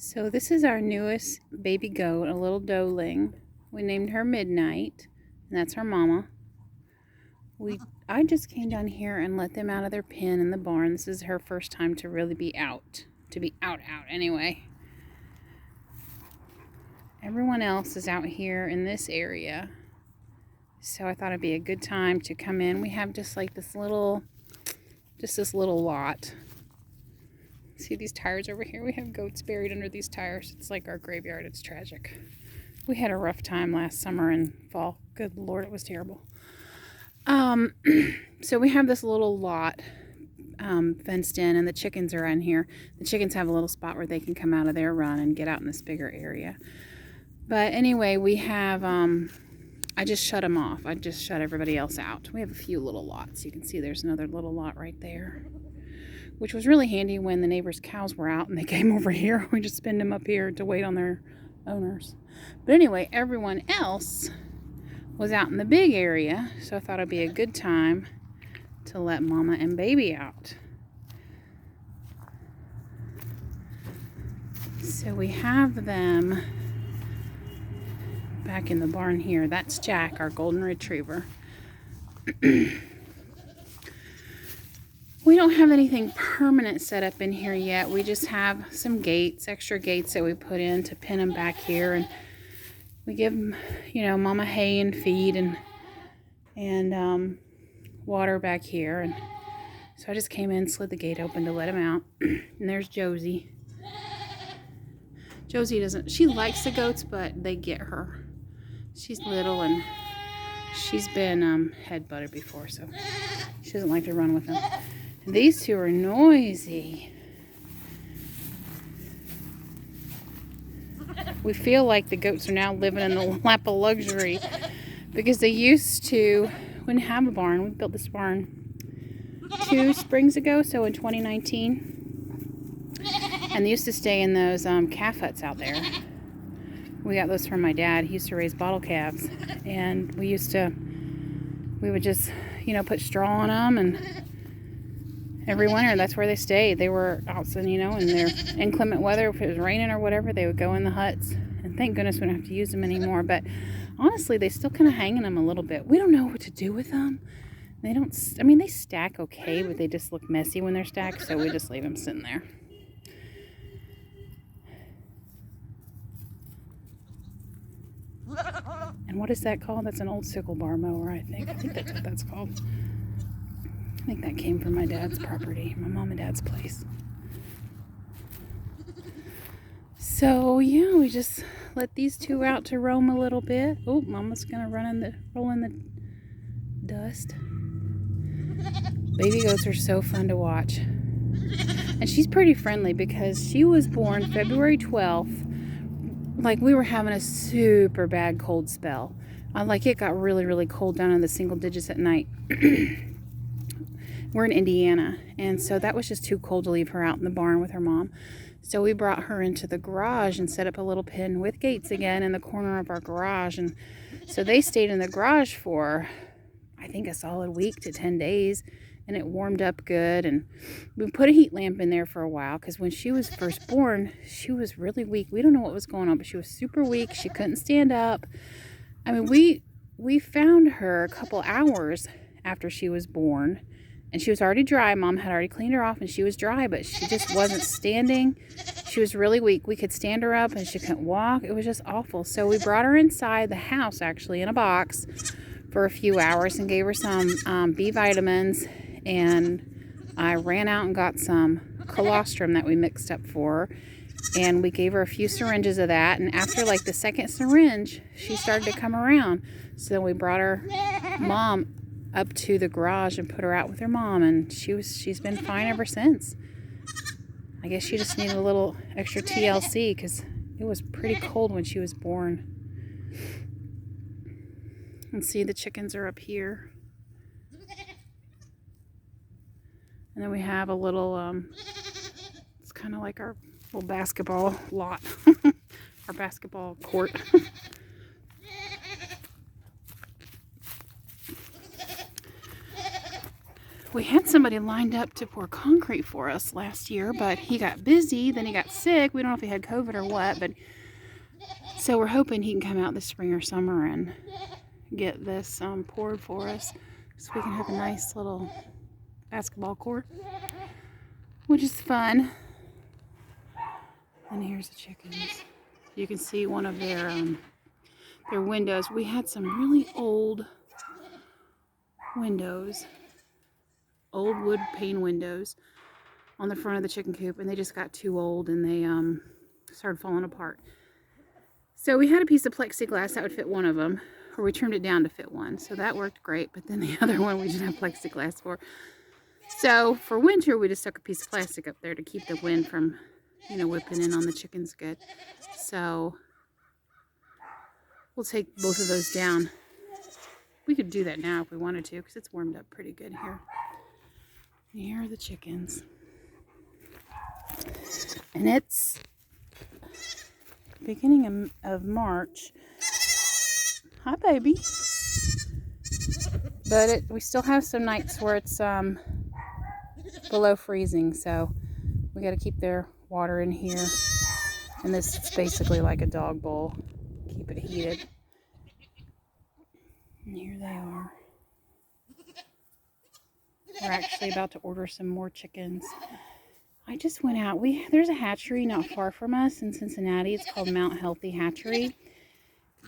So this is our newest baby goat, a little doeling. We named her Midnight, and that's her mama. I just came down here and let them out of their pen in the barn. This is her first time to really be out. To be out anyway. Everyone else is out here in this area. So I thought it'd be a good time to come in. We have just like this little lot. See these tires over here? We have goats buried under these tires. It's like our graveyard. It's tragic. We had a rough time last summer and fall. Good Lord, it was terrible. So we have this little lot fenced in, and the chickens are in here. The chickens have a little spot where they can come out of their run and get out in this bigger area. But anyway, we have, I just shut them off. I just shut everybody else out. We have a few little lots. You can see there's another little lot right there, which was really handy when the neighbors' cows were out and they came over here. We just spin them up here to wait on their owners. But anyway, everyone else was out in the big area, so I thought it'd be a good time to let Mama and Baby out. So we have them back in the barn here. That's Jack, our golden retriever. We don't have anything permanent set up in here yet. We just have some gates, extra gates that we put in to pin them back here, and we give them, Mama hay and feed and water back here. And so I just came in, slid the gate open to let him out. And there's Josie. Josie she likes the goats, but they get her. She's little and she's been head-butted before, so she doesn't like to run with them. And these two are noisy. We feel like the goats are now living in the lap of luxury because they wouldn't have a barn. We built this barn 2 springs ago, so in 2019. And they used to stay in those calf huts out there. We got those from my dad. He used to raise bottle calves. And we would just, put straw on them, and every winter, that's where they stayed. They were outside, in their inclement weather. If it was raining or whatever, they would go in the huts. And thank goodness we don't have to use them anymore. But honestly, they still kind of hang in them a little bit. We don't know what to do with them. They stack okay, but they just look messy when they're stacked. So we just leave them sitting there. And what is that called? That's an old sickle bar mower, I think. I think that's what that's called. I think that came from my dad's property, my mom and dad's place. So yeah, we just let these two out to roam a little bit. Oh, Mama's gonna roll in the dust. Baby goats are so fun to watch. And she's pretty friendly because she was born February 12th. Like, we were having a super bad cold spell. It got really, really cold down in the single digits at night. We're in Indiana, and so that was just too cold to leave her out in the barn with her mom. So we brought her into the garage and set up a little pen with gates again in the corner of our garage. And so they stayed in the garage for, I think, a solid week to 10 days. And it warmed up good. And we put a heat lamp in there for a while because when she was first born, she was really weak. We don't know what was going on, but she was super weak. She couldn't stand up. I mean, we found her a couple hours after she was born. And she was already dry. Mom had already cleaned her off and she was dry, but she just wasn't standing. She was really weak. We could stand her up and she couldn't walk. It was just awful. So we brought her inside the house, actually, in a box for a few hours and gave her some B vitamins. And I ran out and got some colostrum that we mixed up for her. And we gave her a few syringes of that. And after like the second syringe, she started to come around. So then we brought her mom up to the garage and put her out with her mom, and she's been fine ever since. I guess she just needed a little extra TLC because it was pretty cold when she was born. And see, the chickens are up here. And then we have a little, it's kind of like our little basketball lot, our basketball court. We had somebody lined up to pour concrete for us last year, but he got busy, then he got sick. We don't know if he had COVID or what, but so we're hoping he can come out this spring or summer and get this poured for us so we can have a nice little basketball court, which is fun. And here's the chickens. You can see one of their windows. We had some really old windows, old wood pane windows on the front of the chicken coop, and they just got too old and they started falling apart. So we had a piece of plexiglass that would fit one of them, or we trimmed it down to fit one, so that worked great. But then the other one we didn't have plexiglass for. So for winter we just stuck a piece of plastic up there to keep the wind from, you know, whipping in on the chickens good. So we'll take both of those down. We could do that now if we wanted to, because it's warmed up pretty good here. And here are the chickens. And it's beginning of March. Hi, baby. But we still have some nights where it's below freezing, so we got to keep their water in here. And this is basically like a dog bowl. Keep it heated. And here they are. We're actually about to order some more chickens. I just went out. There's a hatchery not far from us in Cincinnati. It's called Mount Healthy Hatchery.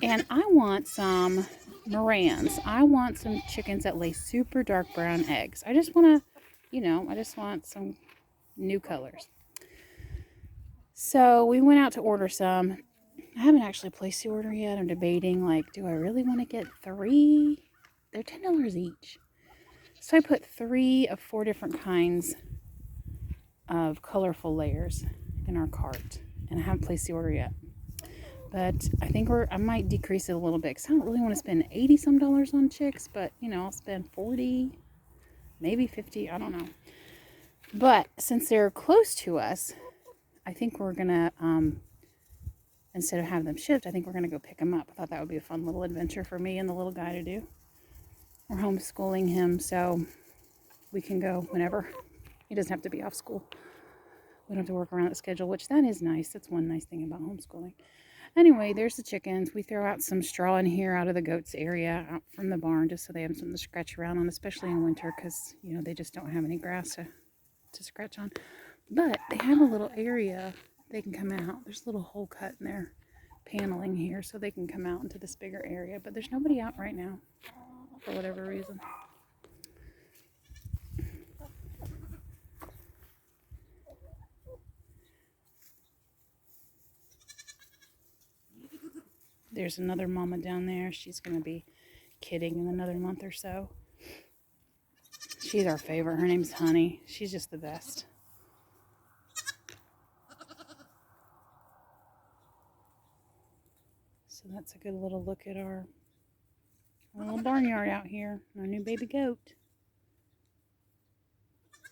And I want some Morans. I want some chickens that lay super dark brown eggs. I just want to, you know, I just want some new colors. So we went out to order some. I haven't actually placed the order yet. I'm debating, like, do I really want to get 3? They're $10 each. So I put 3 of 4 different kinds of colorful layers in our cart. And I haven't placed the order yet. But I think I might decrease it a little bit, because I don't really want to spend $80 some on chicks, but, you know, I'll spend 40, maybe 50, I don't know. But since they're close to us, I think we're going to, instead of having them shipped, I think we're going to go pick them up. I thought that would be a fun little adventure for me and the little guy to do. We're homeschooling him, so we can go whenever. He doesn't have to be off school. We don't have to work around the schedule, which that is nice. That's one nice thing about homeschooling. Anyway, there's the chickens. We throw out some straw in here out of the goats area, out from the barn, just so they have something to scratch around on, especially in winter, because, you know, they just don't have any grass to scratch on. But they have a little area they can come out. There's a little hole cut in their paneling here, so they can come out into this bigger area. But there's nobody out right now, for whatever reason. There's another mama down there. She's going to be kidding in another month or so. She's our favorite. Her name's Honey. She's just the best. So that's a good little look at our little barnyard out here. Our new baby goat.